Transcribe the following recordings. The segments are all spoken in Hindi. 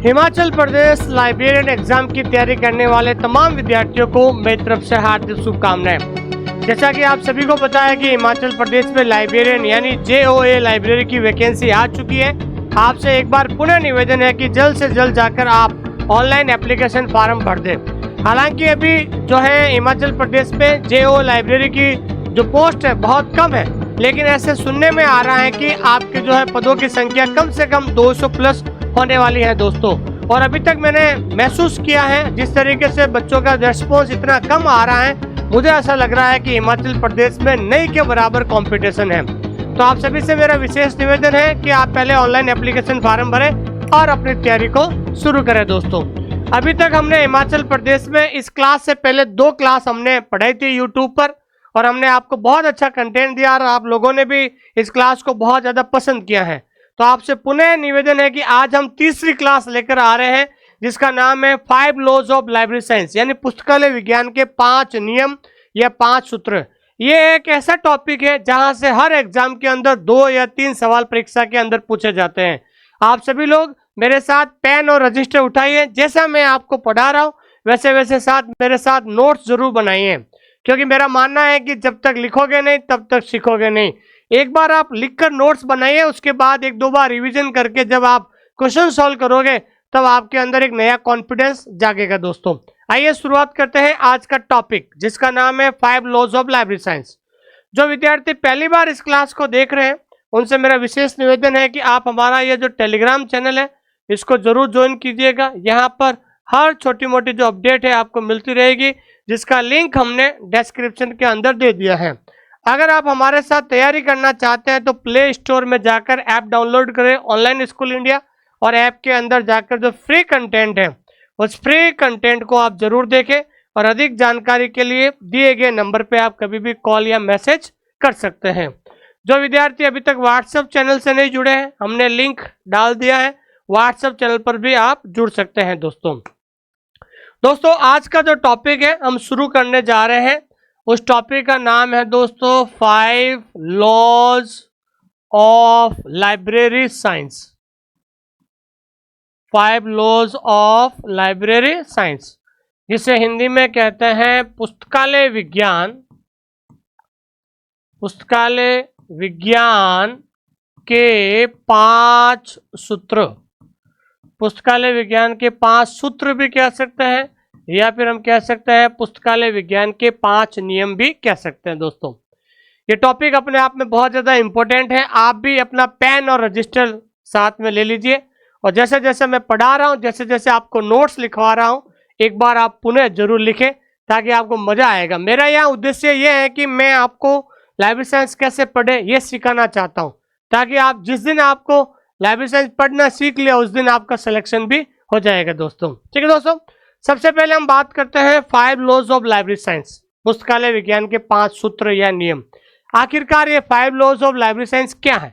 हिमाचल प्रदेश लाइब्रेरियन एग्जाम की तैयारी करने वाले तमाम विद्यार्थियों को मेरी तरफ से हार्दिक शुभकामनाएं। जैसा कि आप सभी को पता है कि हिमाचल प्रदेश में लाइब्रेरियन यानी JOA लाइब्रेरी की वैकेंसी आ चुकी है। आपसे एक बार पुनः निवेदन है कि जल्द से जल्द जाकर आप ऑनलाइन एप्लीकेशन फॉर्म भर दें। हालांकि अभी जो है हिमाचल प्रदेश में JOA लाइब्रेरी की जो पोस्ट है बहुत कम है, लेकिन ऐसे सुनने में आ रहा है कि आपके जो है पदों की संख्या कम से कम 200 प्लस होने वाली है दोस्तों। और अभी तक मैंने महसूस किया है जिस तरीके से बच्चों का रेस्पॉन्स इतना कम आ रहा है, मुझे ऐसा लग रहा है कि हिमाचल प्रदेश में नहीं के बराबर कंपटीशन है। तो आप सभी से मेरा विशेष निवेदन है कि आप पहले ऑनलाइन एप्लीकेशन फॉर्म भरें और अपनी तैयारी को शुरू करें दोस्तों। अभी तक हमने हिमाचल प्रदेश में इस क्लास से पहले 2 क्लास हमने पढ़ाई थी यूट्यूब पर, और हमने आपको बहुत अच्छा कंटेंट दिया और आप लोगों ने भी इस क्लास को बहुत ज़्यादा पसंद किया है। तो आपसे पुनः निवेदन है कि आज हम तीसरी क्लास लेकर आ रहे हैं जिसका नाम है 5 लॉज ऑफ लाइब्रेरी साइंस, यानी पुस्तकालय विज्ञान के 5 नियम या 5 सूत्र। ये एक ऐसा टॉपिक है जहां से हर एग्जाम के अंदर 2 या 3 सवाल परीक्षा के अंदर पूछे जाते हैं। आप सभी लोग मेरे साथ पेन और रजिस्टर उठाइए, जैसा मैं आपको पढ़ा रहा हूँ वैसे वैसे मेरे साथ नोट्स जरूर बनाइए, क्योंकि मेरा मानना है कि जब तक लिखोगे नहीं तब तक सीखोगे नहीं। एक बार आप लिखकर नोट्स बनाइए, उसके बाद 1-2 बार रिवीजन करके जब आप क्वेश्चन सॉल्व करोगे तब आपके अंदर एक नया कॉन्फिडेंस जागेगा दोस्तों। आइए शुरुआत करते हैं आज का टॉपिक जिसका नाम है 5 लॉज ऑफ लाइब्रेरी साइंस। जो विद्यार्थी पहली बार इस क्लास को देख रहे हैं उनसे मेरा विशेष निवेदन है कि आप हमारा ये जो टेलीग्राम चैनल है इसको जरूर ज्वाइन कीजिएगा। यहाँ पर हर छोटी मोटी जो अपडेट है आपको मिलती रहेगी, जिसका लिंक हमने डिस्क्रिप्शन के अंदर दे दिया है। अगर आप हमारे साथ तैयारी करना चाहते हैं तो प्ले स्टोर में जाकर ऐप डाउनलोड करें ऑनलाइन स्कूल इंडिया, और ऐप के अंदर जाकर जो फ्री कंटेंट है उस फ्री कंटेंट को आप जरूर देखें। और अधिक जानकारी के लिए दिए गए नंबर पे आप कभी भी कॉल या मैसेज कर सकते हैं। जो विद्यार्थी अभी तक व्हाट्सएप चैनल से नहीं जुड़े हैं, हमने लिंक डाल दिया है, व्हाट्सएप चैनल पर भी आप जुड़ सकते हैं दोस्तों आज का जो टॉपिक है हम शुरू करने जा रहे हैं, उस टॉपिक का नाम है दोस्तों 5 laws of library science. 5 laws of library science, जिसे हिंदी में कहते हैं पुस्तकालय विज्ञान। पुस्तकालय विज्ञान के 5 सूत्र। पुस्तकालय विज्ञान के 5 सूत्र भी कह सकते हैं, या फिर हम कह सकते हैं पुस्तकालय विज्ञान के 5 नियम भी कह सकते हैं दोस्तों। ये टॉपिक अपने आप में बहुत ज़्यादा इंपॉर्टेंट है। आप भी अपना पेन और रजिस्टर साथ में ले लीजिए, और जैसे जैसे मैं पढ़ा रहा हूँ, जैसे जैसे आपको नोट्स लिखवा रहा हूँ, एक बार आप पुनः जरूर लिखें ताकि आपको मज़ा आएगा। मेरा यहाँ उद्देश्य ये है कि मैं आपको लाइब्रेरी साइंस कैसे पढ़े ये सिखाना चाहता हूँ, ताकि आप जिस दिन आपको लाइब्रेरी साइंस पढ़ना सीख लिया उस दिन आपका सिलेक्शन भी हो जाएगा दोस्तों। ठीक है दोस्तों, सबसे पहले हम बात करते हैं 5 लॉज ऑफ लाइब्रेरी साइंस, पुस्तकालय विज्ञान के 5 सूत्र या नियम। आखिरकार ये 5 लॉज ऑफ लाइब्रेरी साइंस क्या है?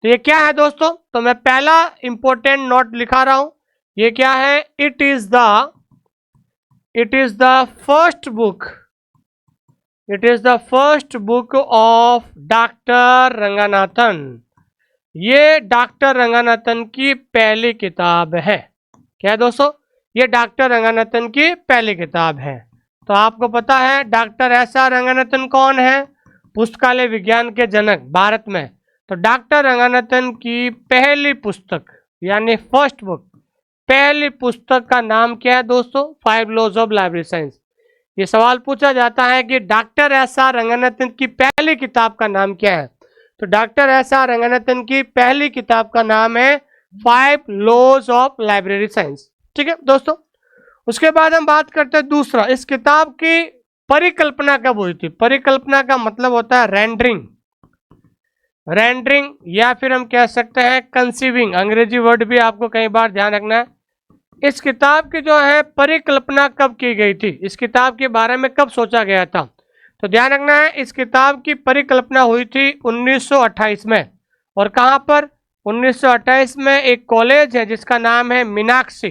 तो ये क्या है दोस्तों? तो मैं पहला इंपॉर्टेंट नोट लिखा रहा हूं। ये क्या है? It is the first book. It is the first book of doctor Ranganathan. ये डॉक्टर रंगानाथन की पहली किताब है। क्या है दोस्तों? ये डॉक्टर रंगानाथन की पहली किताब है। तो आपको पता है डॉक्टर SR रंगानाथन कौन है? पुस्तकालय विज्ञान के जनक भारत में। तो डॉक्टर रंगानाथन की पहली पुस्तक यानी फर्स्ट बुक, पहली पुस्तक का नाम क्या है दोस्तों? 5 लॉज ऑफ लाइब्रेरी साइंस। ये सवाल पूछा जाता है कि डॉक्टर SR रंगानाथन की पहली किताब का नाम क्या है? तो डॉक्टर SR रंगानाथन की पहली किताब का नाम है 5 लॉज ऑफ लाइब्रेरी साइंस। ठीक है दोस्तों, उसके बाद हम बात करते हैं दूसरा, इस किताब की परिकल्पना कब हुई थी? परिकल्पना का मतलब होता है रेंडरिंग। रेंडरिंग या फिर हम कह सकते हैं कंसीविंग, अंग्रेजी वर्ड भी आपको कई बार ध्यान रखना है। इस किताब की जो है परिकल्पना कब की गई थी? इस किताब के बारे में कब सोचा गया था? तो ध्यान रखना है, इस किताब की परिकल्पना हुई थी 1928 में। और कहाँ पर? 1928 में एक कॉलेज है जिसका नाम है मीनाक्षी।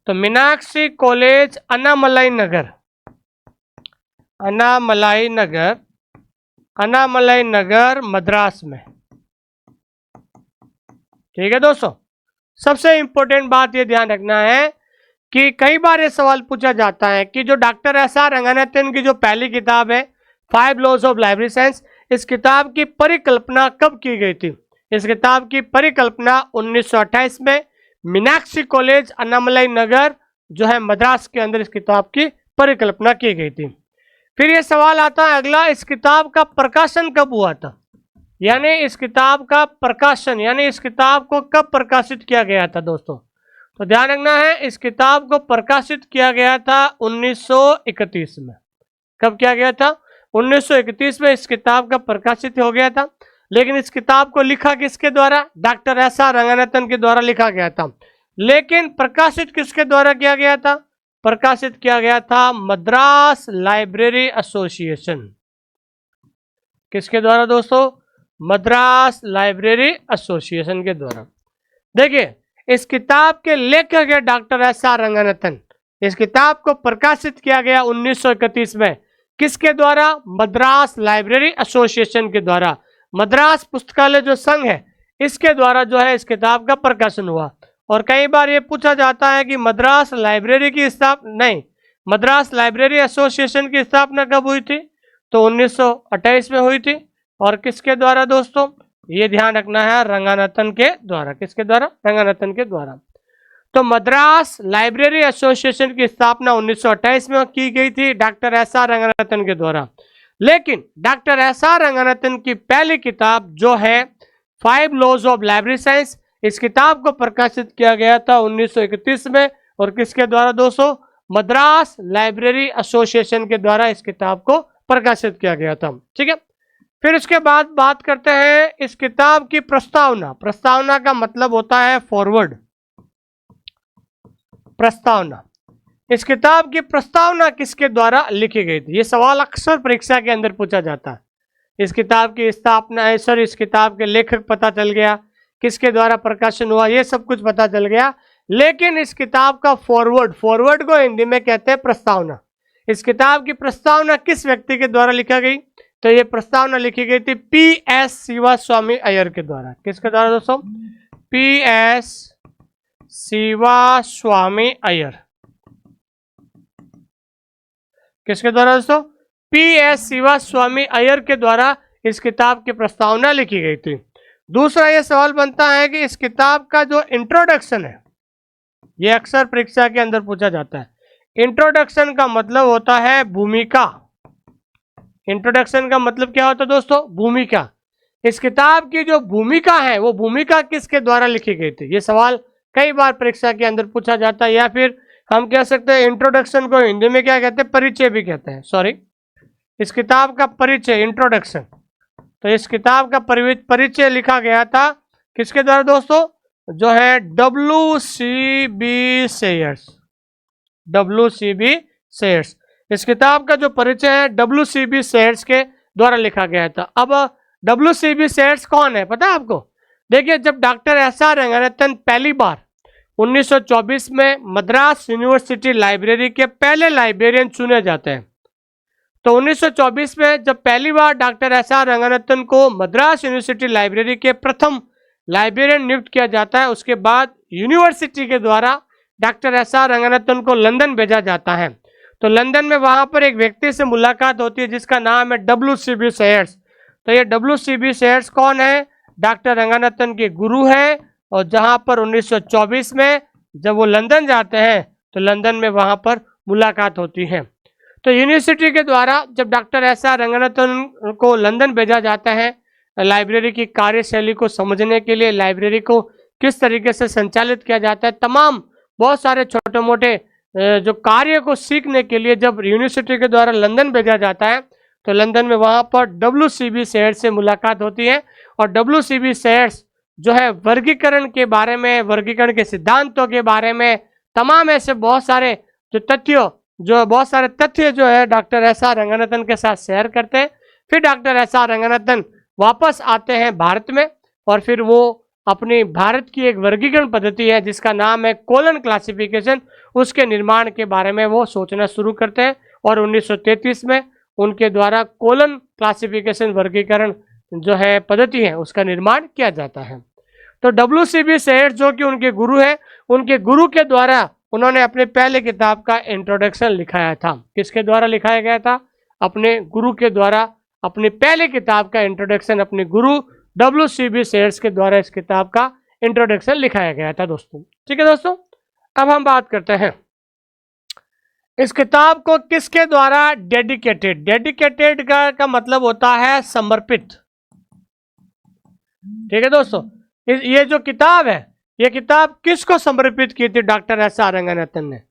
तो मीनाक्षी कॉलेज अनामलाई नगर मद्रास में। ठीक है दोस्तों, सबसे इंपॉर्टेंट बात ये ध्यान रखना है कि कई बार ये सवाल पूछा जाता है कि जो डॉक्टर एस.आर. रंगनाथन की जो पहली किताब है 5 लॉज ऑफ लाइब्रेरी साइंस, इस किताब की परिकल्पना कब की गई थी? इस किताब की परिकल्पना 1928 में मीनाक्षी कॉलेज, अन्नामलाई नगर जो है मद्रास के अंदर इस किताब की परिकल्पना की गई थी। फिर ये सवाल आता है अगला, इस किताब का प्रकाशन कब हुआ था? यानी इस किताब का प्रकाशन, यानी इस किताब को कब प्रकाशित किया गया था दोस्तों? तो ध्यान रखना है, इस किताब को प्रकाशित किया गया था 1931 में। कब किया गया था? 1931 में इस किताब का प्रकाशित हो गया था। लेकिन इस किताब को लिखा किसके द्वारा? Doctor SR. रंगनाथन के द्वारा लिखा गया था। लेकिन प्रकाशित किसके द्वारा किया गया था? प्रकाशित किया गया था मद्रास लाइब्रेरी एसोसिएशन। किसके द्वारा दोस्तों? मद्रास लाइब्रेरी एसोसिएशन के द्वारा। देखिए, इस किताब के लेखक है डॉक्टर एस.आर. रंगनाथन। इस किताब को प्रकाशित किया गया 1931 में। किसके द्वारा? मद्रास लाइब्रेरी एसोसिएशन के द्वारा। मद्रास पुस्तकालय जो संघ है, इसके द्वारा जो है इस किताब का प्रकाशन हुआ। और कई बार ये पूछा जाता है कि मद्रास लाइब्रेरी की मद्रास लाइब्रेरी एसोसिएशन की स्थापना कब हुई थी? तो 1928 में हुई थी। और किसके द्वारा दोस्तों? ये ध्यान रखना है, रंगनाथन के द्वारा। किसके द्वारा? रंगनाथन के द्वारा। तो मद्रास लाइब्रेरी एसोसिएशन की स्थापना 1928 में की गई थी डॉक्टर एस.आर. रंगनाथन के द्वारा। लेकिन डॉक्टर एस.आर. रंगनाथन की पहली किताब जो है 5 लॉज ऑफ लाइब्रेरी साइंस, इस किताब को प्रकाशित किया गया था 1931 में। और किसके द्वारा दोस्तों? मद्रास लाइब्रेरी एसोसिएशन के द्वारा इस किताब को प्रकाशित किया गया था। ठीक है, फिर इसके बाद बात करते हैं इस किताब की प्रस्तावना। प्रस्तावना का मतलब होता है फॉरवर्ड। प्रस्तावना, इस किताब की प्रस्तावना किसके द्वारा लिखी गई थी? ये सवाल अक्सर परीक्षा के अंदर पूछा जाता है। इस किताब की स्थापना, इस किताब के लेखक पता चल गया, किसके द्वारा प्रकाशन हुआ, ये सब कुछ पता चल गया। लेकिन इस किताब का फॉरवर्ड को हिंदी में कहते हैं प्रस्तावना। इस किताब की प्रस्तावना किस व्यक्ति के द्वारा लिखा गई? तो ये प्रस्तावना लिखी गई थी P.S. शिवा स्वामी अय्यर के द्वारा। किसके द्वारा दोस्तों? P.S. शिवा स्वामी अय्यर। किसके द्वारा दोस्तों? P.S. शिवा स्वामी अय्यर के द्वारा इस किताब की प्रस्तावना लिखी गई थी। दूसरा ये सवाल बनता है कि इस किताब का जो इंट्रोडक्शन है, ये अक्सर परीक्षा के अंदर पूछा जाता है। इंट्रोडक्शन का मतलब होता है भूमिका। इंट्रोडक्शन का मतलब क्या होता है दोस्तों? भूमिका। इस किताब की जो भूमिका है, वो भूमिका किसके द्वारा लिखी गई थी? ये सवाल कई बार परीक्षा के अंदर पूछा जाता है। या फिर हम कह सकते हैं इंट्रोडक्शन को हिंदी में क्या कहते हैं? परिचय भी कहते हैं। सॉरी, इस किताब का परिचय, इंट्रोडक्शन। तो इस किताब का परिचय लिखा गया था किसके द्वारा दोस्तों? जो है W.C.B. सेयर्स। W.C.B. सेयर्स। इस किताब का जो परिचय है W.C.B. सेयर्स के द्वारा लिखा गया था। अब W.C.B. सेयर्स कौन है पता है आपको? देखिए, जब डॉक्टर एस.आर. रंगनाथन पहली बार 1924 में मद्रास यूनिवर्सिटी लाइब्रेरी के पहले लाइब्रेरियन चुने जाते हैं, तो 1924 में जब पहली बार डॉक्टर एस.आर. रंगनाथन को मद्रास यूनिवर्सिटी लाइब्रेरी के प्रथम लाइब्रेरियन नियुक्त किया जाता है, उसके बाद यूनिवर्सिटी के द्वारा डॉक्टर एस.आर. रंगनाथन को लंदन भेजा जाता है। तो लंदन में वहां पर एक व्यक्ति से मुलाकात होती है जिसका नाम है W.C.B. सेयर्स। तो ये W.C.B. सेयर्स कौन है? डॉक्टर रंगनाथन के गुरु हैं। और जहां पर 1924 में जब वो लंदन जाते हैं, तो लंदन में वहां पर मुलाकात होती है। तो यूनिवर्सिटी के द्वारा जब डॉक्टर एस.आर. रंगनाथन को लंदन भेजा जाता है लाइब्रेरी की कार्यशैली को समझने के लिए, लाइब्रेरी को किस तरीके से संचालित किया जाता है, तमाम बहुत सारे छोटे मोटे जो कार्य को सीखने के लिए जब यूनिवर्सिटी के द्वारा लंदन भेजा जाता है, तो लंदन में वहां पर W.C.B. सेयर्स से मुलाकात होती है। और W.C.B. सेयर्स जो है वर्गीकरण के बारे में, वर्गीकरण के सिद्धांतों के बारे में, तमाम ऐसे बहुत सारे तथ्य जो है डॉक्टर एस.आर. रंगनाथन के साथ शेयर करते हैं। फिर डॉक्टर एस.आर. रंगनाथन वापस आते हैं भारत में, और फिर वो अपनी भारत की एक वर्गीकरण पद्धति है जिसका नाम है कोलन क्लासिफिकेशन, उसके निर्माण के बारे में वो सोचना शुरू करते हैं। और 1933 में उनके द्वारा कोलन क्लासिफिकेशन वर्गीकरण जो है पद्धति है उसका निर्माण किया जाता है। तो WCB सेठ जो कि उनके गुरु हैं, उनके गुरु के द्वारा उन्होंने अपने पहले किताब का इंट्रोडक्शन लिखाया था। किसके द्वारा लिखाया गया था? अपने गुरु के द्वारा अपनी पहले किताब का इंट्रोडक्शन अपने गुरु WCB सेठ के द्वारा इस किताब का इंट्रोडक्शन लिखाया गया था दोस्तों। ठीक है दोस्तों, अब हम बात करते हैं इस किताब को किसके द्वारा डेडिकेटेड। डेडिकेटेड का मतलब होता है समर्पित। ठीक है दोस्तों, ये जो किताब है, ये किताब किसको समर्पित की थी? Doctor S.R. रंगानाथन ने।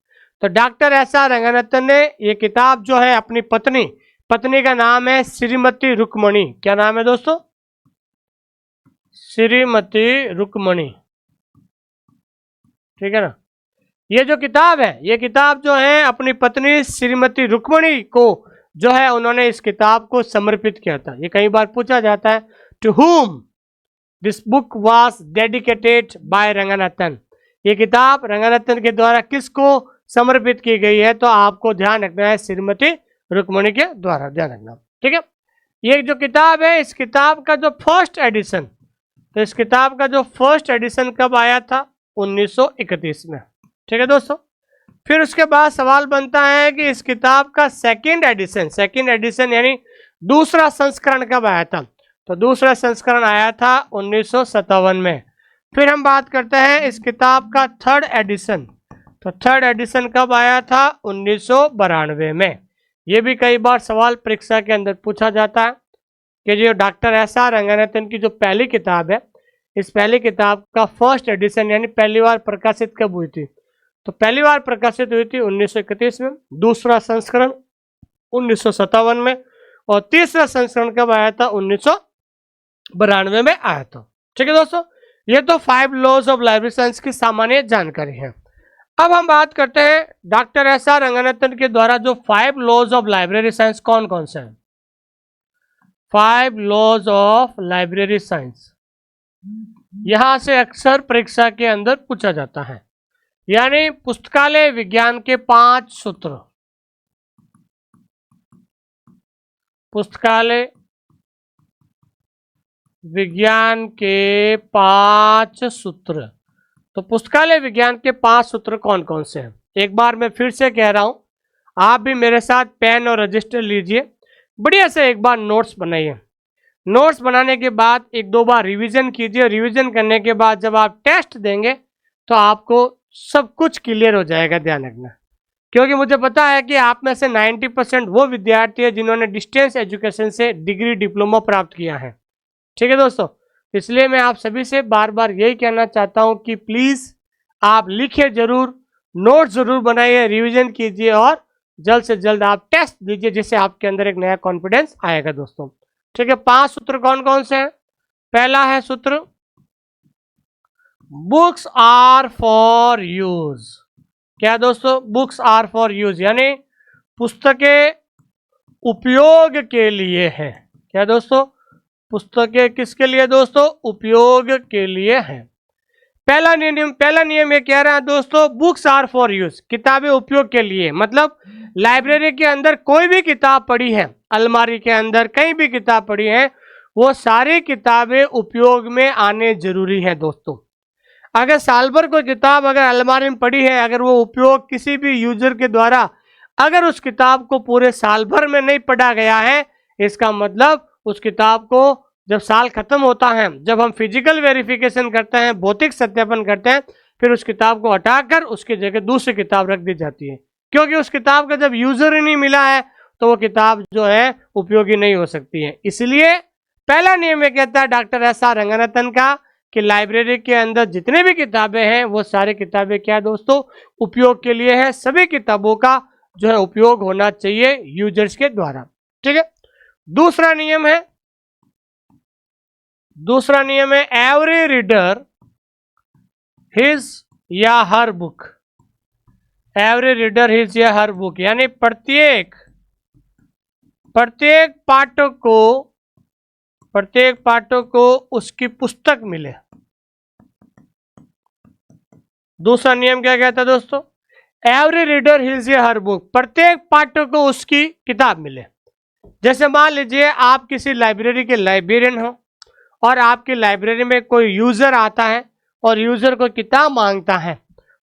तो डॉक्टर S.R. रंगानाथन ने ये किताब जो है अपनी पत्नी का नाम है श्रीमती रुक्मणी। क्या नाम है दोस्तों? श्रीमती रुक्मणी। ठीक है ना। ये जो किताब है, ये किताब जो है अपनी पत्नी श्रीमती रुक्मणी को जो है उन्होंने इस किताब को समर्पित किया था। ये कई बार पूछा जाता है, to whom this book was dedicated by Ranganathan. ये किताब रंगानाथन के द्वारा किसको समर्पित की गई है? तो आपको ध्यान रखना है श्रीमती रुक्मणी के द्वारा, ध्यान रखना। ठीक है, ये जो किताब है, इस किताब का जो फर्स्ट एडिशन, तो इस किताब का जो फर्स्ट एडिशन कब आया था? 1931 में। ठीक है दोस्तों, फिर उसके बाद सवाल बनता है कि इस किताब का सेकंड एडिशन यानी दूसरा संस्करण कब आया था? तो दूसरा संस्करण आया था 1957 में। फिर हम बात करते हैं इस किताब का थर्ड एडिशन। तो थर्ड एडिशन कब आया था? 1992 में। ये भी कई बार सवाल परीक्षा के अंदर पूछा जाता है कि जो डॉक्टर S.R. रंगानाथन की जो पहली किताब है, इस पहली किताब का फर्स्ट एडिशन यानी पहली बार प्रकाशित कब हुई थी? तो पहली बार प्रकाशित हुई थी 1931 में, दूसरा संस्करण 1957 में, और तीसरा संस्करण कब आया था? 1992 में आया था। ठीक है दोस्तों, ये तो 5 लॉज ऑफ लाइब्रेरी साइंस की सामान्य जानकारी है। अब हम बात करते हैं डॉक्टर S.R. रंगानाथन के द्वारा जो 5 लॉज ऑफ लाइब्रेरी साइंस कौन कौन से हैं? 5 लॉज ऑफ लाइब्रेरी साइंस यहां से अक्सर परीक्षा के अंदर पूछा जाता है, यानी पुस्तकालय विज्ञान के 5 सूत्र। पुस्तकालय विज्ञान के 5 सूत्र। तो पुस्तकालय विज्ञान के 5 सूत्र कौन कौन से हैं? एक बार मैं फिर से कह रहा हूं, आप भी मेरे साथ पेन और रजिस्टर लीजिए, बढ़िया से एक बार नोट्स बनाइए। नोट्स बनाने के बाद 1-2 बार रिवीजन कीजिए। रिवीजन करने के बाद जब आप टेस्ट देंगे तो आपको सब कुछ क्लियर हो जाएगा, ध्यान रखना। क्योंकि मुझे पता है कि आप में से 90% वो विद्यार्थी है जिन्होंने डिस्टेंस एजुकेशन से डिग्री डिप्लोमा प्राप्त किया है। ठीक है दोस्तों, इसलिए मैं आप सभी से बार बार यही कहना चाहता हूं कि प्लीज़ आप लिखिए जरूर, नोट जरूर बनाइए, रिवीजन कीजिए और जल्द से जल्द आप टेस्ट दीजिए, जिससे आपके अंदर एक नया कॉन्फिडेंस आएगा दोस्तों। ठीक है, 5 सूत्र कौन कौन से हैं? पहला है सूत्र, बुक्स आर फॉर यूज। क्या दोस्तों? बुक्स आर फॉर यूज, यानी पुस्तकें उपयोग के लिए है। क्या दोस्तों? पुस्तकें किसके लिए दोस्तों? उपयोग के लिए है। पहला नियम ये कह रहा है दोस्तों, बुक्स आर फॉर यूज, किताबें उपयोग के लिए। मतलब लाइब्रेरी के अंदर कोई भी किताब पड़ी है, अलमारी के अंदर कहीं भी किताब पड़ी है, वो सारी किताबें उपयोग में आने जरूरी है दोस्तों। अगर साल भर कोई किताब अगर अलमारी में पड़ी है, अगर वो उपयोग किसी भी यूजर के द्वारा अगर उस किताब को पूरे साल भर में नहीं पढ़ा गया है, इसका मतलब उस किताब को जब साल खत्म होता है, जब हम फिजिकल वेरिफिकेशन करते हैं, भौतिक सत्यापन करते हैं, फिर उस किताब को हटाकर उसकी जगह दूसरी किताब रख दी जाती है। क्योंकि उस किताब का जब यूजर ही नहीं मिला है तो वो किताब जो है उपयोगी नहीं हो सकती है। इसलिए पहला नियम ये कहता है डॉक्टर S.R. रंगानाथन का कि लाइब्रेरी के अंदर जितने भी किताबें हैं वो सारी किताबें क्या दोस्तों? उपयोग के लिए है। सभी किताबों का जो है उपयोग होना चाहिए यूजर्स के द्वारा। ठीक है, दूसरा नियम है एवरी रीडर हिज या हर बुक। एवरी रीडर हिज या हर बुक, यानी प्रत्येक पाठक को उसकी पुस्तक मिले। दूसरा नियम क्या कहता है दोस्तों? एवरी रीडर हिज या हर बुक, प्रत्येक पाठक को उसकी किताब मिले। जैसे मान लीजिए आप किसी लाइब्रेरी के लाइब्रेरियन हो और आपकी लाइब्रेरी में कोई यूजर आता है और यूजर को किताब मांगता है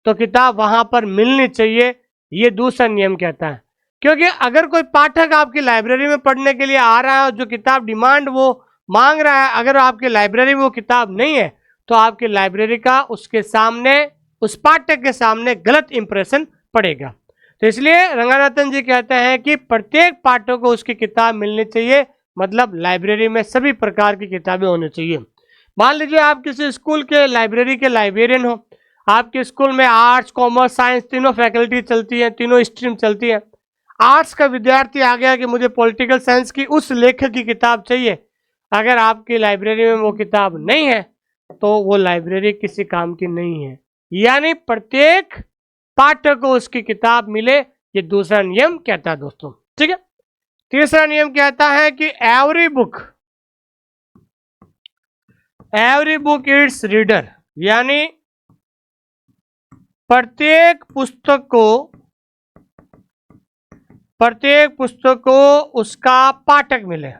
तो किताब वहां पर मिलनी चाहिए, ये दूसरा नियम कहता है। क्योंकि अगर कोई पाठक आपकी लाइब्रेरी में पढ़ने के लिए आ रहा है और जो किताब डिमांड वो मांग रहा है, अगर आपकी लाइब्रेरी में वो किताब नहीं है तो आपकी लाइब्रेरी का उसके सामने, उस पाठक के सामने गलत इंप्रेशन पड़ेगा। तो इसलिए रंगानाथन जी कहते हैं कि प्रत्येक पाठक को उसकी किताब मिलनी चाहिए, मतलब लाइब्रेरी में सभी प्रकार की किताबें होनी चाहिए। मान लीजिए आप किसी स्कूल के लाइब्रेरी के लाइब्रेरियन हो, आपके स्कूल में आर्ट्स, कॉमर्स, साइंस तीनों फैकल्टी चलती है, तीनों स्ट्रीम चलती है। आर्ट्स का विद्यार्थी आ गया कि मुझे पॉलिटिकल साइंस की उस लेखक की किताब चाहिए, अगर आपकी लाइब्रेरी में वो किताब नहीं है तो वो लाइब्रेरी किसी काम की नहीं है। यानी प्रत्येक पाठक को उसकी किताब मिले, ये दूसरा नियम कहता है दोस्तों। ठीक है, तीसरा नियम कहता है कि एवरी बुक इट्स रीडर, यानी प्रत्येक पुस्तक को उसका पाठक मिले,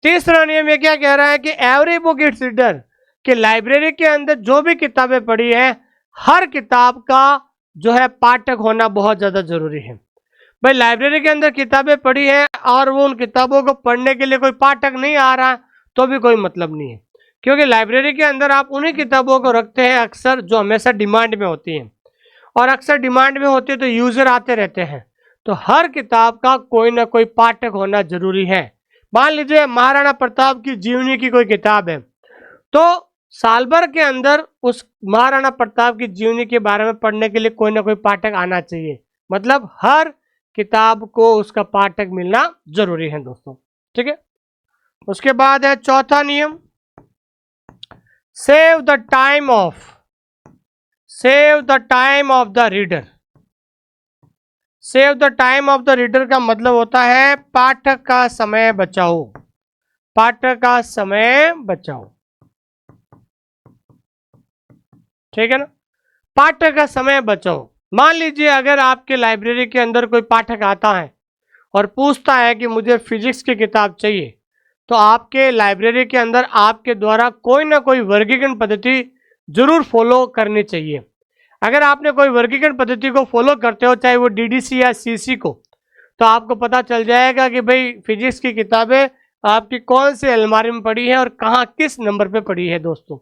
तीसरा नियम ये क्या कह रहा है कि एवरी बुक इट्स रीडर, कि लाइब्रेरी के अंदर जो भी किताबें पढ़ी हैं, हर किताब का जो है पाठक होना बहुत ज़्यादा जरूरी है। भाई लाइब्रेरी के अंदर किताबें पढ़ी हैं और वो उन किताबों को पढ़ने के लिए कोई पाठक नहीं आ रहा तो भी कोई मतलब नहीं है, क्योंकि लाइब्रेरी के अंदर आप उन्हीं किताबों को रखते हैं अक्सर जो हमेशा डिमांड में होती हैं, और अक्सर डिमांड में होती है तो यूजर आते रहते हैं, तो हर किताब का कोई ना कोई पाठक होना जरूरी है। मान लीजिए महाराणा प्रताप की जीवनी की कोई किताब है, तो साल भर के अंदर उस महाराणा प्रताप की जीवनी के बारे में पढ़ने के लिए कोई ना कोई पाठक आना चाहिए, मतलब हर किताब को उसका पाठक मिलना जरूरी है दोस्तों। ठीक है, उसके बाद है चौथा नियम, save the time of the reader. Save the time of the reader का मतलब होता है पाठक का समय बचाओ, ठीक है ना, पाठक का समय बचाओ। मान लीजिए अगर आपके लाइब्रेरी के अंदर कोई पाठक आता है और पूछता है कि मुझे फिजिक्स की किताब चाहिए, तो आपके लाइब्रेरी के अंदर आपके द्वारा कोई ना कोई वर्गीकरण पद्धति जरूर फॉलो करनी चाहिए। अगर आपने कोई वर्गीकरण पद्धति को फॉलो करते हो, चाहे वो डीडीसी या सीसी को, तो आपको पता चल जाएगा कि भाई फिजिक्स की किताबें आपकी कौन से अलमारी में पड़ी है और कहाँ किस नंबर पे पड़ी है दोस्तों।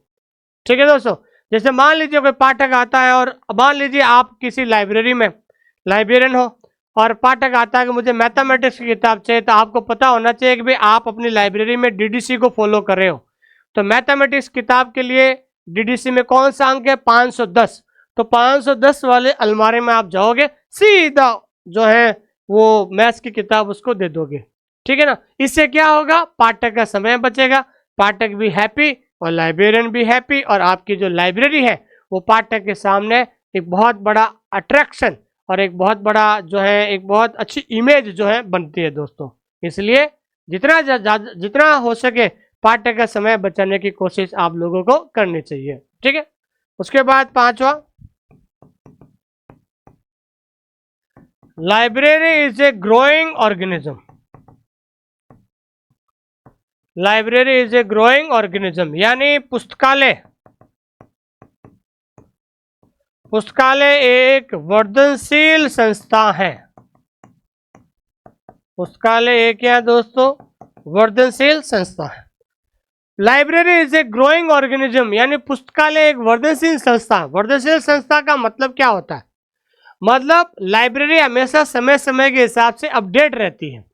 ठीक है दोस्तों, जैसे मान लीजिए कोई पाठक आता है और मान लीजिए आप किसी लाइब्रेरी में लाइब्रेरियन हो और पाठक आता है कि मुझे मैथमेटिक्स की किताब चाहिए, तो आपको पता होना चाहिए कि भाई आप अपनी लाइब्रेरी में डीडीसी को फॉलो कर रहे हो, तो मैथमेटिक्स किताब के लिए डीडीसी में कौन सा अंक है, 510, तो 510 वाले अलमारी में आप जाओगे, सीधा जो है वो मैथ्स की किताब उसको दे दोगे। ठीक है ना, इससे क्या होगा, पाठक का समय बचेगा, पाठक भी हैप्पी और लाइब्रेरियन भी हैप्पी, और आपकी जो लाइब्रेरी है वो पाठक के सामने एक बहुत बड़ा अट्रैक्शन और एक बहुत बड़ा जो है एक बहुत अच्छी इमेज जो है बनती है दोस्तों। इसलिए जितना हो सके पाठक का समय बचाने की कोशिश आप लोगों को करनी चाहिए। ठीक है, उसके बाद पांचवा, library is a growing organism. Library is a growing organism, यानी पुस्तकालय एक वर्धनशील संस्था है। पुस्तकालय एक क्या है दोस्तों, वर्धनशील संस्था है। Library is a growing organism, यानी पुस्तकालय एक वर्धनशील संस्था। वर्धनशील संस्था का मतलब क्या होता है, मतलब लाइब्रेरी हमेशा समय समय के हिसाब से अपडेट रहती है।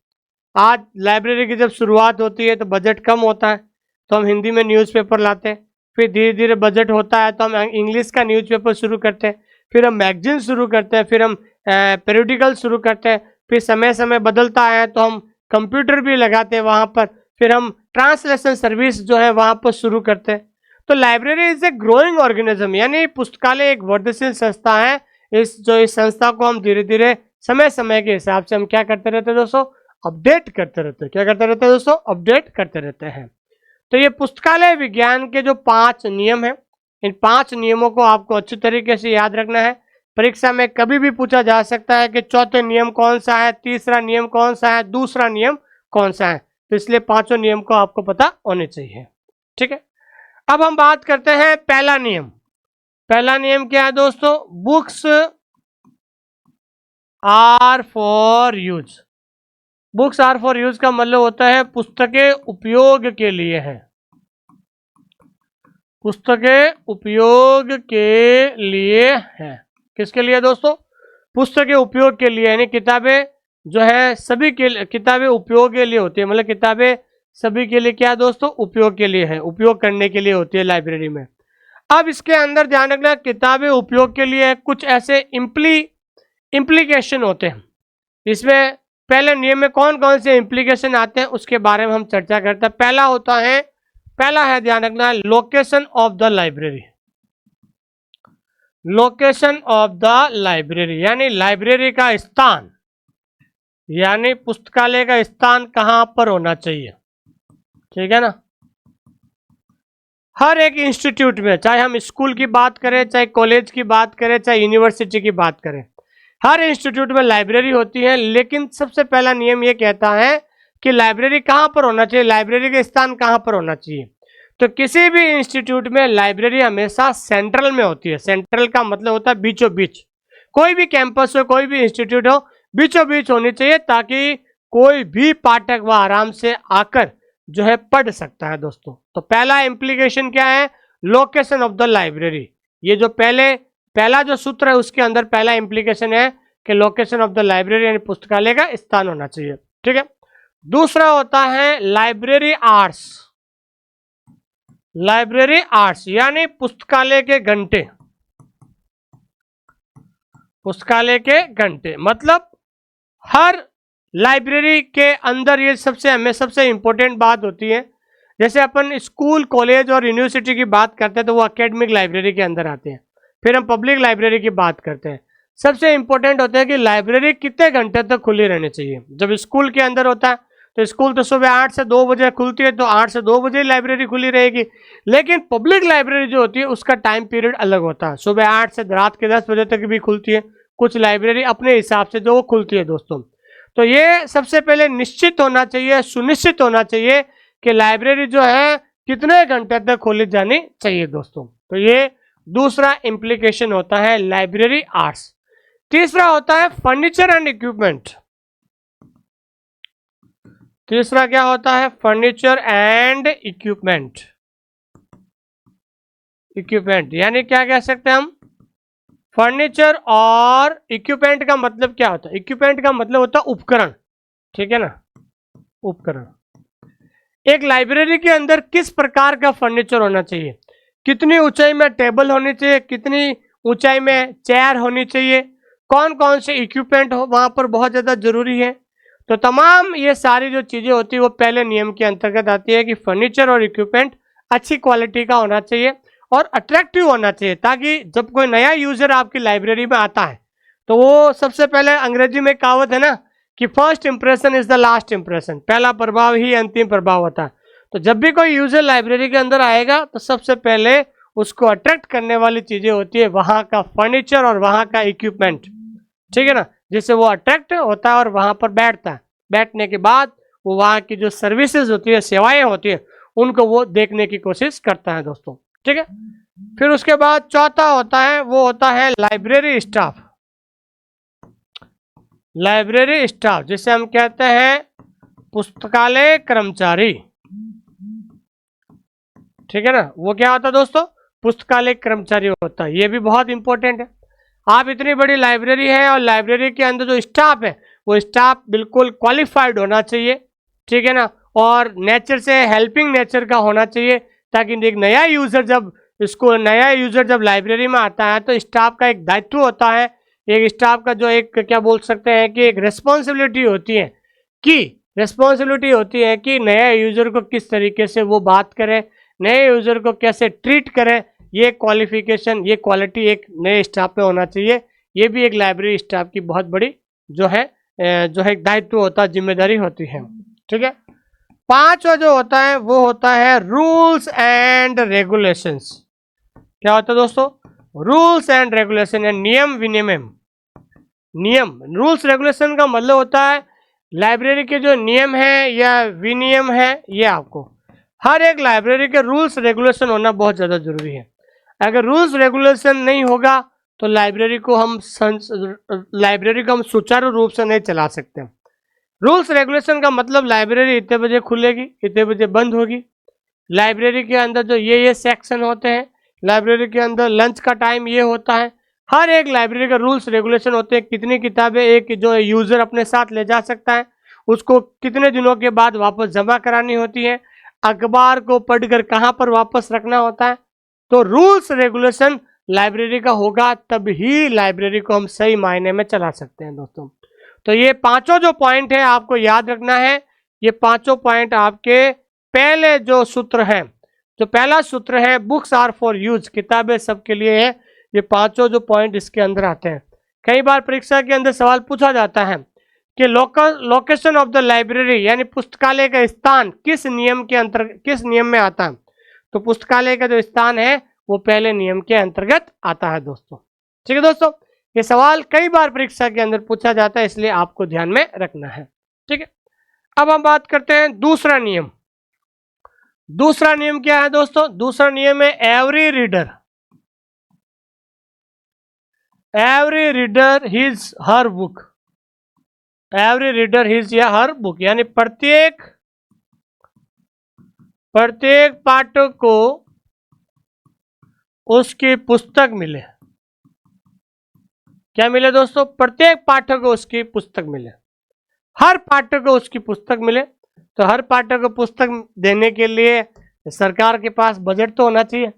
आज लाइब्रेरी की जब शुरुआत होती है तो बजट कम होता है, तो हम हिंदी में न्यूज़पेपर लाते हैं, फिर धीरे धीरे बजट होता है तो हम इंग्लिश का न्यूज़पेपर शुरू करते हैं, फिर हम मैगजीन शुरू करते हैं, फिर हम पेरियोडिकल शुरू करते हैं, फिर समय समय बदलता है तो हम कंप्यूटर भी लगाते हैं वहाँ पर, फिर हम ट्रांसलेशन सर्विस जो है वहाँ पर शुरू करते हैं। तो library is a growing organism, यानी पुस्तकालय एक वर्धनशील संस्था है। इस संस्था को हम धीरे धीरे समय समय के हिसाब से हम क्या करते रहते हैं दोस्तों, अपडेट करते रहते हैं। क्या करते रहते हैं दोस्तों, अपडेट करते रहते हैं। तो ये पुस्तकालय विज्ञान के जो 5 नियम हैं, इन 5 नियमों को आपको अच्छी तरीके से याद रखना है। परीक्षा में कभी भी पूछा जा सकता है कि चौथे नियम कौन सा है, तीसरा नियम कौन सा है, दूसरा नियम कौन सा है। तो इसलिए पांचों नियम को आपको पता होने चाहिए। ठीक है, अब हम बात करते हैं पहला नियम। पहला नियम क्या है दोस्तों? Books are for use. Books are for use का मतलब होता है पुस्तकें उपयोग के लिए हैं। पुस्तकें उपयोग के लिए हैं। किसके लिए दोस्तों? पुस्तकें उपयोग के लिए, यानी किताबें जो है सभी के किताबें उपयोग के लिए होती है। मतलब किताबें सभी के लिए क्या दोस्तों? उपयोग के लिए है, उपयोग करने के लिए होती है लाइब्रेरी में। अब इसके अंदर ध्यान रखना, किताबें उपयोग के लिए कुछ ऐसे इम्प्लीकेशन होते हैं। इसमें पहले नियम में कौन कौन से इम्प्लीकेशन आते हैं उसके बारे में हम चर्चा करते हैं। पहला है ध्यान रखना, location of the library. Location of the library यानी लाइब्रेरी का स्थान, यानी पुस्तकालय का स्थान कहां पर होना चाहिए। ठीक है ना, हर एक इंस्टीट्यूट में, चाहे हम स्कूल की बात करें, चाहे कॉलेज की बात करें, चाहे यूनिवर्सिटी की बात करें, हर इंस्टीट्यूट में लाइब्रेरी होती है। लेकिन सबसे पहला नियम यह कहता है कि लाइब्रेरी कहां पर होना चाहिए, लाइब्रेरी का स्थान कहां पर होना चाहिए। तो किसी भी इंस्टीट्यूट में लाइब्रेरी हमेशा सेंट्रल में होती है। सेंट्रल का मतलब होता है बीचों बीच। कोई भी कैंपस हो, कोई भी इंस्टीट्यूट हो, बीचों बीच होनी चाहिए, ताकि कोई भी पाठक वह आराम से आकर जो है पढ़ सकता है दोस्तों। तो पहला इंप्लीकेशन क्या है? Location of the library. ये जो पहला जो सूत्र है उसके अंदर पहला इंप्लीकेशन है कि लोकेशन ऑफ द लाइब्रेरी यानी पुस्तकालय का स्थान होना चाहिए। ठीक है, दूसरा होता है लाइब्रेरी आवर्स। लाइब्रेरी आवर्स यानी पुस्तकालय के घंटे। पुस्तकालय के घंटे मतलब हर लाइब्रेरी के अंदर ये सबसे इंपॉर्टेंट बात होती है। जैसे अपन स्कूल, कॉलेज और यूनिवर्सिटी की बात करते हैं तो वो एकेडमिक लाइब्रेरी के अंदर आते हैं। फिर हम पब्लिक लाइब्रेरी की बात करते हैं। सबसे इंपॉर्टेंट होता है कि लाइब्रेरी कितने घंटे तक खुली रहनी चाहिए। जब स्कूल के अंदर होता है तो स्कूल तो सुबह 8 से 2 बजे खुलती है, तो 8 से 2 बजे लाइब्रेरी खुली रहेगी। लेकिन पब्लिक लाइब्रेरी जो होती है उसका टाइम पीरियड अलग होता है। सुबह 8 से रात के 10 बजे तक भी खुलती है, कुछ लाइब्रेरी अपने हिसाब से जो वो खुलती है दोस्तों। तो ये सबसे पहले निश्चित होना चाहिए, सुनिश्चित होना चाहिए कि लाइब्रेरी जो है कितने घंटे तक खोली जानी चाहिए दोस्तों। तो ये दूसरा इंप्लीकेशन होता है लाइब्रेरी आवर्स। तीसरा होता है फर्नीचर एंड इक्विपमेंट। तीसरा क्या होता है? Furniture and equipment. इक्विपमेंट यानी क्या कह सकते हैं हम? फर्नीचर और इक्विपमेंट का मतलब क्या होता है? इक्विपमेंट का मतलब होता है उपकरण। ठीक है ना, उपकरण। एक लाइब्रेरी के अंदर किस प्रकार का फर्नीचर होना चाहिए, कितनी ऊंचाई में टेबल होनी चाहिए, कितनी ऊंचाई में चेयर होनी चाहिए, कौन कौन से इक्विपमेंट हो वहां पर बहुत ज़्यादा जरूरी है। तो तमाम ये सारी जो चीज़ें होती है वो पहले नियम के अंतर्गत आती है कि फर्नीचर और इक्विपमेंट अच्छी क्वालिटी का होना चाहिए और अट्रैक्टिव होना चाहिए, ताकि जब कोई नया यूजर आपकी लाइब्रेरी में आता है तो वो सबसे पहले, अंग्रेजी में कहावत है ना कि first impression is the last impression, पहला प्रभाव ही अंतिम प्रभाव होता है। तो जब भी कोई यूजर लाइब्रेरी के अंदर आएगा तो सबसे पहले उसको अट्रैक्ट करने वाली चीजें होती है वहां का फर्नीचर और वहां का इक्विपमेंट। ठीक है ना, जिससे वो अट्रैक्ट होता है और वहां पर बैठता है। बैठने के बाद वो वहां की जो सर्विसेज होती है, सेवाएं होती है, उनको वो देखने की कोशिश करता है दोस्तों। ठीक है, फिर उसके बाद चौथा होता है, वो होता है लाइब्रेरी स्टाफ। लाइब्रेरी स्टाफ जिसे हम कहते हैं पुस्तकालय कर्मचारी। ठीक है ना, वो क्या होता है दोस्तों? पुस्तकालय कर्मचारी होता है। ये भी बहुत इंपॉर्टेंट है। आप इतनी बड़ी लाइब्रेरी है और लाइब्रेरी के अंदर जो स्टाफ है वो स्टाफ बिल्कुल क्वालिफाइड होना चाहिए। ठीक है ना, और नेचर से हेल्पिंग नेचर का होना चाहिए, ताकि एक नया यूजर जब लाइब्रेरी में आता है तो स्टाफ का एक दायित्व होता है, एक स्टाफ का जो एक क्या बोल सकते हैं कि एक रिस्पॉन्सिबिलिटी होती है कि नया यूजर को किस तरीके से वो बात करे, नए यूजर को कैसे ट्रीट करें। ये क्वालिफिकेशन, ये क्वालिटी एक नए स्टाफ में होना चाहिए। ये भी एक लाइब्रेरी स्टाफ की बहुत बड़ी जो है एक दायित्व होता है, जिम्मेदारी होती है। ठीक है, पांचवा जो होता है वो होता है रूल्स एंड रेगुलेशंस। क्या होता है दोस्तों? रूल्स एंड रेगुलेशन या नियम विनियम। नियम, रूल्स रेगुलेशन का मतलब होता है लाइब्रेरी के जो नियम हैं या विनियम है, ये आपको हर एक लाइब्रेरी के रूल्स रेगुलेशन होना बहुत ज़्यादा जरूरी है। अगर रूल्स रेगुलेशन नहीं होगा तो लाइब्रेरी को हम सुचारू रूप से नहीं चला सकते। रूल्स रेगुलेशन का मतलब लाइब्रेरी इतने बजे खुलेगी, इतने बजे बंद होगी, लाइब्रेरी के अंदर जो ये सेक्शन होते हैं, लाइब्रेरी के अंदर लंच का टाइम ये होता है। हर एक लाइब्रेरी का रूल्स रेगुलेशन होते हैं। कितनी किताबें एक जो यूज़र अपने साथ ले जा सकता है, उसको कितने दिनों के बाद वापस जमा करानी होती है, अखबार को पढ़कर कहाँ पर वापस रखना होता है। तो रूल्स रेगुलेशन लाइब्रेरी का होगा तब ही लाइब्रेरी को हम सही मायने में चला सकते हैं दोस्तों। तो ये पांचों जो पॉइंट है आपको याद रखना है। ये पांचों पॉइंट आपके पहले जो सूत्र हैं, जो पहला सूत्र है बुक्स आर फॉर यूज, किताबें सबके लिए है। ये पांचों जो पॉइंट इसके अंदर आते हैं। कई बार परीक्षा के अंदर सवाल पूछा जाता है कि लोकेशन ऑफ द लाइब्रेरी यानी पुस्तकालय का स्थान किस नियम के अंतर्गत, किस नियम में आता है। तो पुस्तकालय का जो स्थान है वो पहले नियम के अंतर्गत आता है दोस्तों। ठीक है दोस्तों, ये सवाल कई बार परीक्षा के अंदर पूछा जाता है, इसलिए आपको ध्यान में रखना है। ठीक है, अब हम बात करते हैं दूसरा नियम। दूसरा नियम क्या है दोस्तों? दूसरा नियम है every reader his her book. Every reader his या हर बुक यानी प्रत्येक पाठक को उसकी पुस्तक मिले। क्या मिले दोस्तों? प्रत्येक पाठक को उसकी पुस्तक मिले। हर पाठक को उसकी पुस्तक मिले। तो हर पाठक को पुस्तक देने के लिए सरकार के पास बजट तो होना चाहिए।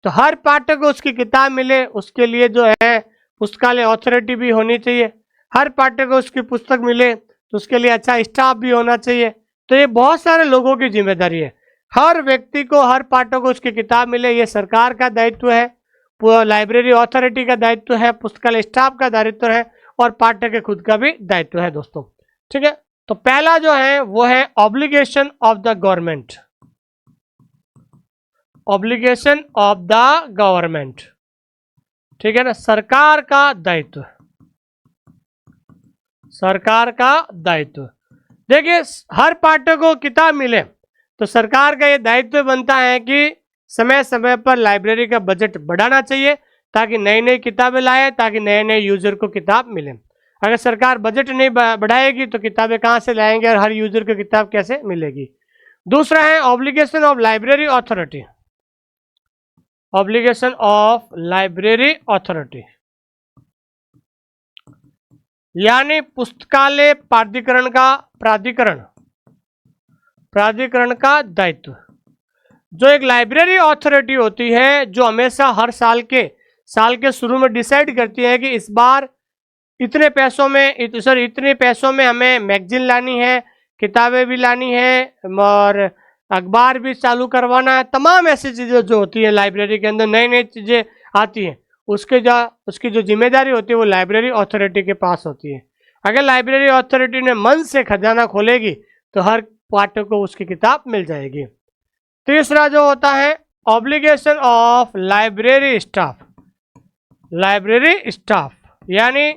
तो हर पाठक को उसकी किताब मिले, उसके लिए जो है पुस्तकालय अथॉरिटी भी होनी चाहिए। हर पाठक को उसकी पुस्तक मिले तो उसके लिए अच्छा स्टाफ भी होना चाहिए। तो ये बहुत सारे लोगों की जिम्मेदारी है। हर व्यक्ति को, हर पाठक को उसकी किताब मिले, ये सरकार का दायित्व है, लाइब्रेरी अथॉरिटी का दायित्व है, पुस्तकालय स्टाफ का दायित्व है और पाठक के खुद का भी दायित्व है दोस्तों। ठीक है, तो पहला जो है वो है obligation of the government. Obligation of the government, ठीक है ना, सरकार का दायित्व। सरकार का दायित्व। देखिए, हर पाठक को किताब मिले तो सरकार का ये दायित्व बनता है कि समय समय पर लाइब्रेरी का बजट बढ़ाना चाहिए ताकि नई नई किताबें लाए, ताकि नए नए यूजर को किताब मिले। अगर सरकार बजट नहीं बढ़ाएगी तो किताबें कहाँ से लाएंगे और हर यूजर को किताब कैसे मिलेगी। दूसरा है obligation of library authority. Obligation of library authority यानी पुस्तकालय प्राधिकरण का दायित्व। जो एक लाइब्रेरी अथॉरिटी होती है जो हमेशा हर साल के शुरू में डिसाइड करती है कि इस बार इतने पैसों में हमें मैगजीन लानी है, किताबें भी लानी है और अखबार भी चालू करवाना है। तमाम ऐसी चीज़ें जो होती है लाइब्रेरी के अंदर, नई नई चीज़ें आती हैं, उसकी जो जिम्मेदारी होती है वो लाइब्रेरी अथॉरिटी के पास होती है। अगर लाइब्रेरी अथॉरिटी ने मन से खजाना खोलेगी तो हर पाठक को उसकी किताब मिल जाएगी। तीसरा जो होता है ऑब्लिगेशन ऑफ लाइब्रेरी स्टाफ यानी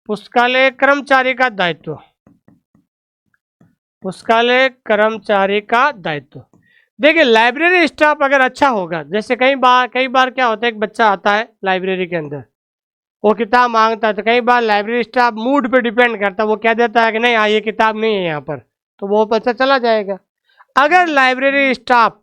पुस्तकालय कर्मचारी का दायित्व। पुस्तकालय कर्मचारी का दायित्व। देखिए, लाइब्रेरी स्टाफ अगर अच्छा होगा, जैसे कई बार क्या होता है, एक बच्चा आता है लाइब्रेरी के अंदर, वो किताब मांगता है, तो कई बार लाइब्रेरी स्टाफ मूड पे डिपेंड करता है, वो कह देता है कि नहीं ये किताब नहीं है यहाँ पर, तो वो बच्चा चला जाएगा। अगर लाइब्रेरी स्टाफ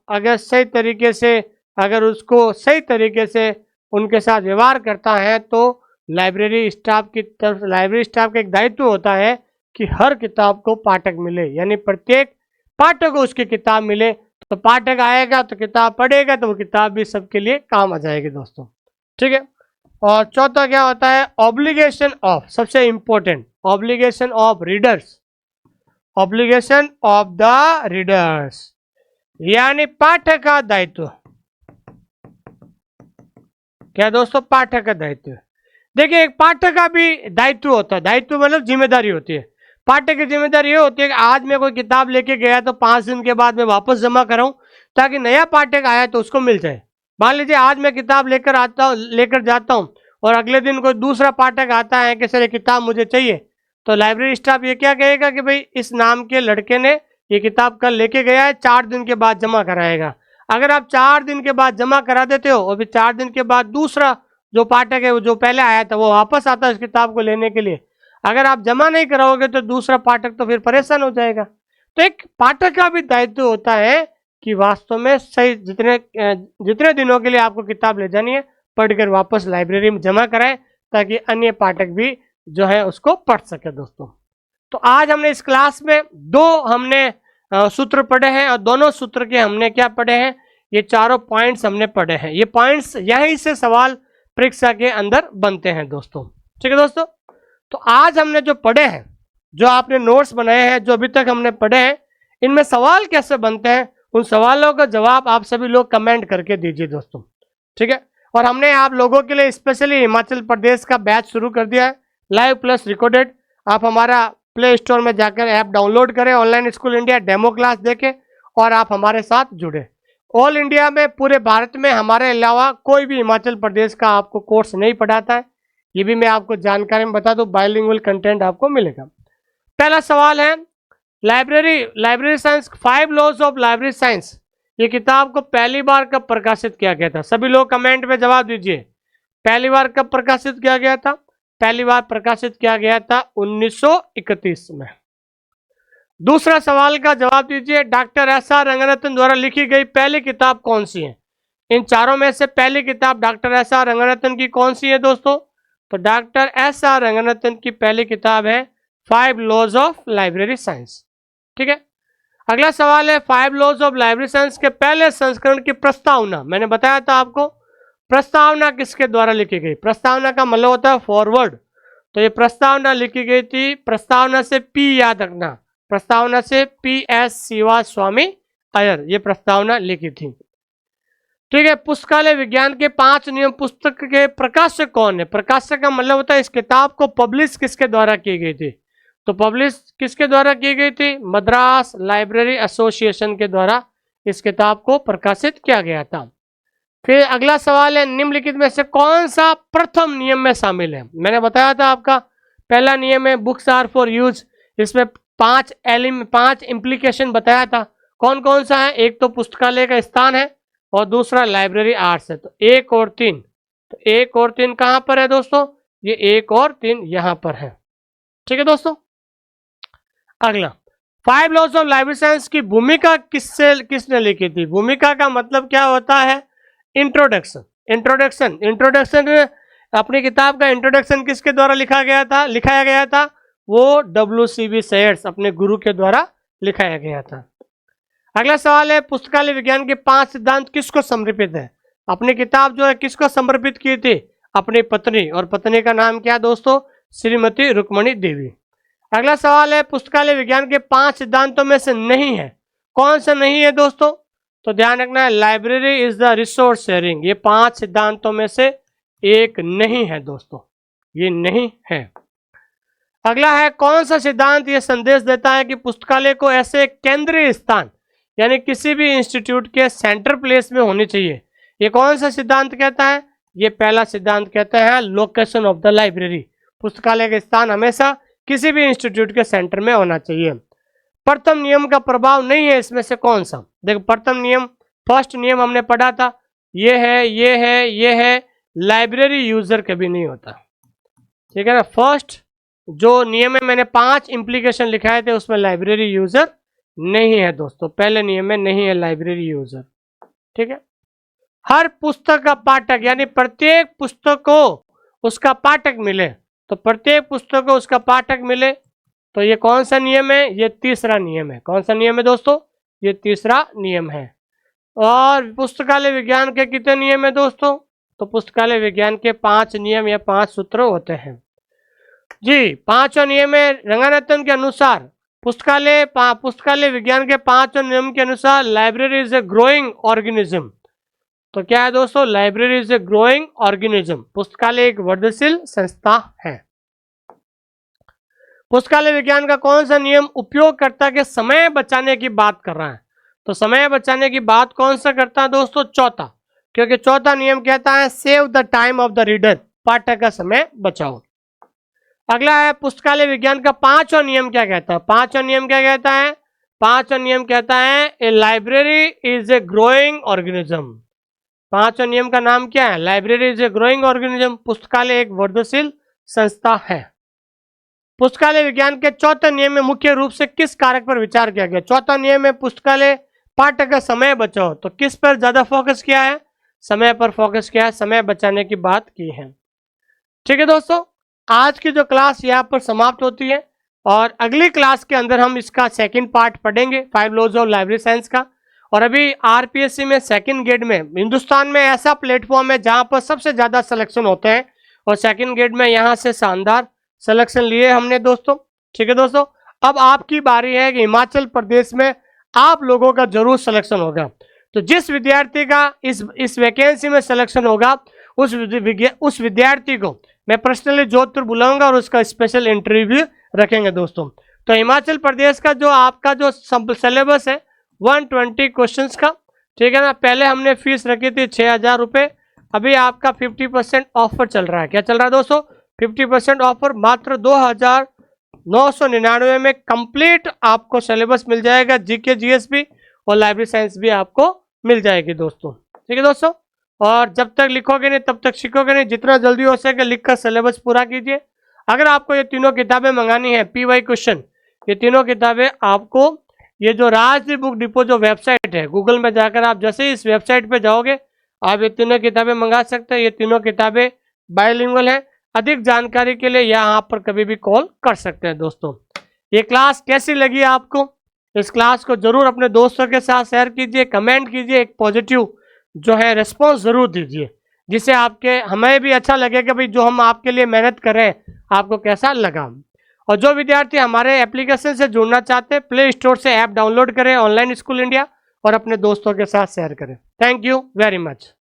उसको सही तरीके से उनके साथ व्यवहार करता है तो लाइब्रेरी स्टाफ का एक दायित्व होता है कि हर किताब को पाठक मिले, यानी प्रत्येक पाठक को उसकी किताब मिले। तो पाठक आएगा तो किताब पढ़ेगा तो वो किताब भी सबके लिए काम आ जाएगी दोस्तों। ठीक है, और चौथा क्या होता है ऑब्लिगेशन ऑफ, सबसे important, obligation of readers. Obligation of the readers यानी पाठक का दायित्व। क्या दोस्तों? पाठक का दायित्व। देखिए, एक पाठक का भी दायित्व होता है, दायित्व मतलब जिम्मेदारी होती है। पाठक की जिम्मेदारी ये होती है कि आज मैं कोई किताब लेके गया तो 5 दिन के बाद मैं वापस जमा कराऊं ताकि नया पाठक आया तो उसको मिल जाए। मान लीजिए आज मैं किताब लेकर जाता हूं और अगले दिन कोई दूसरा पाठक आता है कि सर ये किताब मुझे चाहिए, तो लाइब्रेरी स्टाफ ये क्या कहेगा कि भाई इस नाम के लड़के ने ये किताब कल लेके गया है, 4 दिन के बाद जमा कराएगा। अगर आप 4 दिन के बाद जमा करा देते हो और फिर 4 दिन के बाद दूसरा जो पाठक है वो जो पहले आया था वो वापस आता है इस किताब को लेने के लिए, अगर आप जमा नहीं कराओगे तो दूसरा पाठक तो फिर परेशान हो जाएगा। तो एक पाठक का भी दायित्व होता है कि वास्तव में सही जितने दिनों के लिए आपको किताब ले जानी है पढ़कर वापस लाइब्रेरी में जमा कराएं, ताकि अन्य पाठक भी जो है उसको पढ़ सके दोस्तों। तो आज हमने इस क्लास में 2 हमने सूत्र पढ़े हैं और दोनों सूत्र के हमने क्या पढ़े हैं, ये चारों पॉइंट्स हमने पढ़े हैं। ये पॉइंट्स यहीं से सवाल परीक्षा के अंदर बनते हैं दोस्तों। ठीक है दोस्तों, तो आज हमने जो पढ़े हैं, जो आपने नोट्स बनाए हैं, जो अभी तक हमने पढ़े हैं, इनमें सवाल कैसे बनते हैं उन सवालों का जवाब आप सभी लोग कमेंट करके दीजिए दोस्तों। ठीक है, और हमने आप लोगों के लिए स्पेशली हिमाचल प्रदेश का बैच शुरू कर दिया है, लाइव प्लस रिकॉर्डेड। आप हमारा प्ले स्टोर में जाकर ऐप डाउनलोड करें, online school India demo class देखें और आप हमारे साथ जुड़े। ऑल इंडिया में, पूरे भारत में हमारे अलावा कोई भी हिमाचल प्रदेश का आपको कोर्स नहीं पढ़ाता है, ये भी मैं आपको जानकारी में बता दूं। बाइलिंगुअल कंटेंट आपको मिलेगा। पहला सवाल है library science 5 laws of library science, ये किताब को पहली बार कब प्रकाशित किया गया था? सभी लोग कमेंट में जवाब दीजिए। पहली बार कब प्रकाशित किया गया था? पहली बार प्रकाशित किया गया था 1931 में। दूसरा सवाल का जवाब दीजिए, डॉक्टर एस.आर. रंगनाथन द्वारा लिखी गई पहली किताब कौन सी है? इन चारों में से पहली किताब डॉक्टर एस.आर. रंगनाथन की कौन सी है दोस्तों? तो डॉक्टर एस.आर. रंगनाथन की पहली किताब है 5 लॉज ऑफ लाइब्रेरी साइंस। ठीक है, अगला सवाल है 5 लॉज ऑफ लाइब्रेरी साइंस के पहले संस्करण की प्रस्तावना, मैंने बताया था आपको, प्रस्तावना किसके द्वारा लिखी गई? प्रस्तावना का मतलब होता है फॉरवर्ड। तो ये प्रस्तावना लिखी गई थी, प्रस्तावना से पी याद रखना, प्रस्तावना से P.S. शिवास्वामी अय्यर, ये प्रस्तावना लिखी थी। ठीक है, पुस्तकालय विज्ञान के 5 नियम पुस्तक के प्रकाशक कौन है? प्रकाशक का मतलब होता है इस किताब को पब्लिश किसके द्वारा की गई थी? तो पब्लिश किसके द्वारा की गई थी? मद्रास लाइब्रेरी एसोसिएशन के द्वारा इस किताब को प्रकाशित किया गया था। फिर अगला सवाल है निम्नलिखित में से कौन सा प्रथम नियम में शामिल है? मैंने बताया था आपका पहला नियम है बुक्स आर फॉर यूज, इसमें 5 इम्प्लीकेशन बताया था। कौन कौन सा है? एक तो पुस्तकालय का स्थान है और दूसरा लाइब्रेरी आर्ट्स है। तो 1 और 3, तो 1 और 3 कहां पर है दोस्तों? ये 1 और 3 यहां पर है। ठीक है दोस्तों, अगला 5 लॉज ऑफ लाइब्रेरी साइंस की भूमिका किसने लिखी थी? भूमिका का मतलब क्या होता है? इंट्रोडक्शन अपनी किताब का इंट्रोडक्शन किसके द्वारा लिखाया गया था? वो W.C.B. सेयर्स अपने गुरु के द्वारा लिखाया गया था। अगला सवाल है पुस्तकालय विज्ञान के 5 सिद्धांत किसको समर्पित है? अपनी किताब जो है किसको समर्पित की थी? अपनी पत्नी, और पत्नी का नाम क्या दोस्तों? श्रीमती रुक्मणी देवी। अगला सवाल है पुस्तकालय विज्ञान के 5 सिद्धांतों में से नहीं है, कौन सा नहीं है दोस्तों? तो ध्यान रखना है library is the resource sharing, ये 5 सिद्धांतों में से एक नहीं है दोस्तों, ये नहीं है। अगला है कौन सा सिद्धांत ये संदेश देता है कि पुस्तकालय को ऐसे केंद्रीय स्थान यानी किसी भी इंस्टीट्यूट के सेंटर प्लेस में होनी चाहिए? ये कौन सा सिद्धांत कहता है? ये पहला सिद्धांत कहता है लोकेशन ऑफ द लाइब्रेरी, पुस्तकालय का स्थान हमेशा किसी भी इंस्टीट्यूट के सेंटर में होना चाहिए। प्रथम नियम का प्रभाव नहीं है इसमें से कौन सा? देखो प्रथम नियम, फर्स्ट नियम हमने पढ़ा था, ये है, लाइब्रेरी यूजर कभी नहीं होता। ठीक है ना, फर्स्ट जो नियम है मैंने 5 इम्प्लीकेशन लिखाए थे उसमें लाइब्रेरी यूजर नहीं है दोस्तों, पहले नियम में नहीं है लाइब्रेरी यूजर। ठीक है, हर पुस्तक का पाठक यानी प्रत्येक पुस्तक को उसका पाठक मिले, तो प्रत्येक पुस्तक को उसका पाठक मिले, तो ये कौन सा नियम है? ये तीसरा नियम है। कौन सा नियम है दोस्तों? ये तीसरा नियम है। और पुस्तकालय विज्ञान के कितने नियम है दोस्तों? तो पुस्तकालय विज्ञान के 5 नियम या 5 सूत्र होते हैं जी। 5वां नियम है रंगनाथन के अनुसार पुस्तकालय विज्ञान के 5वें नियम के अनुसार library is a growing organism. तो क्या है दोस्तों? Library is a growing organism, पुस्तकालय एक वर्धनशील संस्था है। पुस्तकालय विज्ञान का कौन सा नियम उपयोगकर्ता के समय बचाने की बात कर रहा है? तो समय बचाने की बात कौन सा करता है दोस्तों? चौथा, क्योंकि चौथा नियम कहता है save the time of the reader, पाठक का समय बचाओ। अगला है पुस्तकालय विज्ञान का पांचवा नियम क्या कहता है? पांचवा नियम क्या कहता है? पांचवा नियम कहता है a library is a growing organism. पांचवा नियम का नाम क्या है? Library is a growing organism. पुस्तकालय एक वर्धनशील संस्था है। पुस्तकालय विज्ञान के चौथे नियम में मुख्य रूप से किस कारक पर विचार किया गया? चौथा नियम में पुस्तकालय पाठक का समय बचाओ, तो किस पर ज्यादा फोकस किया है? समय पर फोकस किया है, समय बचाने की बात की है। ठीक है दोस्तों, आज की जो क्लास यहाँ पर समाप्त होती है और अगली क्लास के अंदर हम इसका सेकंड पार्ट पढ़ेंगे 5 लॉज ऑफ लाइब्रेरी साइंस का। और अभी आरपीएससी में सेकंड ग्रेड में हिंदुस्तान में ऐसा प्लेटफॉर्म है जहां पर सबसे ज्यादा सिलेक्शन होते हैं और सेकंड ग्रेड में यहां से शानदार सिलेक्शन लिए हमने दोस्तों। ठीक है दोस्तों, अब आपकी बारी है कि हिमाचल प्रदेश में आप लोगों का जरूर सिलेक्शन होगा। तो जिस विद्यार्थी का इस वैकेंसी में सिलेक्शन होगा उस विद्यार्थी को मैं पर्सनली जोधपुर बुलाऊंगा और उसका स्पेशल इंटरव्यू रखेंगे दोस्तों। तो हिमाचल प्रदेश का जो आपका जो सिलेबस है 120 क्वेश्चंस का, ठीक है ना। पहले हमने फीस रखी थी 6,000 रुपये, अभी आपका 50% ऑफर चल रहा है। क्या चल रहा है दोस्तों? 50% ऑफर, मात्र 2,999 में कंप्लीट आपको सिलेबस मिल जाएगा। जीके जीएस भी और लाइब्रेरी साइंस भी आपको मिल जाएगी दोस्तों। ठीक है दोस्तों, और जब तक लिखोगे नहीं तब तक सीखोगे नहीं। जितना जल्दी हो सके लिखकर सिलेबस पूरा कीजिए। अगर आपको ये तीनों किताबें मंगानी है, पीवाई क्वेश्चन, ये तीनों किताबें आपको ये जो राजदीप बुक डिपो जो वेबसाइट है, गूगल में जाकर आप जैसे ही इस वेबसाइट पे जाओगे आप ये तीनों किताबें मंगा सकते हैं। ये तीनों किताबें बायलिंगुअल है। अधिक जानकारी के लिए यहाँ पर कभी भी कॉल कर सकते हैं दोस्तों। ये क्लास कैसी लगी आपको? इस क्लास को जरूर अपने दोस्तों के साथ शेयर कीजिए, कमेंट कीजिए, एक पॉजिटिव जो है रिस्पॉन्स जरूर दीजिए, जिससे आपके हमें भी अच्छा लगे कि भाई जो हम आपके लिए मेहनत कर रहे हैं आपको कैसा लगा। और जो विद्यार्थी हमारे एप्लीकेशन से जुड़ना चाहते हैं, प्ले स्टोर से ऐप डाउनलोड करें ऑनलाइन स्कूल इंडिया और अपने दोस्तों के साथ शेयर करें। Thank you very much.